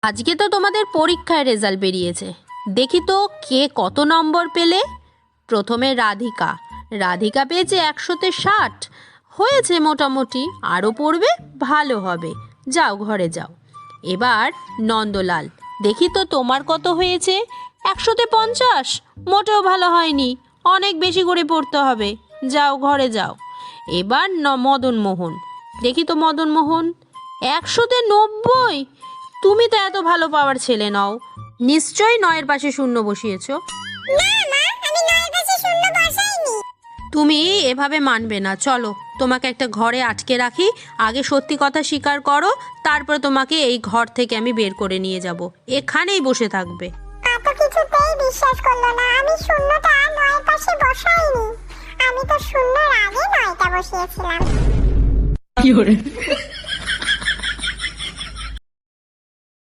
আজকে তো তোমাদের পরীক্ষায় রেজাল্ট বেরিয়েছে, দেখি তো কে কত নম্বর পেলে। প্রথমে রাধিকা। রাধিকা পেয়েছে 100তে 60। হয়েছে মোটামুটি, আরও পড়বে, ভালো হবে। যাও ঘরে যাও। এবার নন্দলাল, দেখি তো তোমার কত হয়েছে। 100তে 50। মোটেও ভালো হয়নি, অনেক বেশি করে পড়তে হবে। যাও ঘরে যাও। এবার মদনমোহন, দেখি তো মদনমোহন, 100তে 90। তুমি তো এত ভালো পাওয়ার ছেলে নও, নিশ্চয়ই 9-এর পাশে শূন্য বসিয়েছো। না মা, আমি 9-এর পাশে শূন্য বসাইনি। তুমি এভাবে মানবে না, চলো তোমাকে একটা ঘরে আটকে রাখি। আগে সত্যি কথা স্বীকার করো, তারপর তোমাকে এই ঘর থেকে আমি বের করে নিয়ে যাব। এখানেই বসে থাকবে। এত কিছুতেই বিশ্বাস করলো না। আমি শূন্যটা 9-এর পাশে বসাইনি। আমি তো শূন্যর আগে 9টা বসিয়েছিলাম।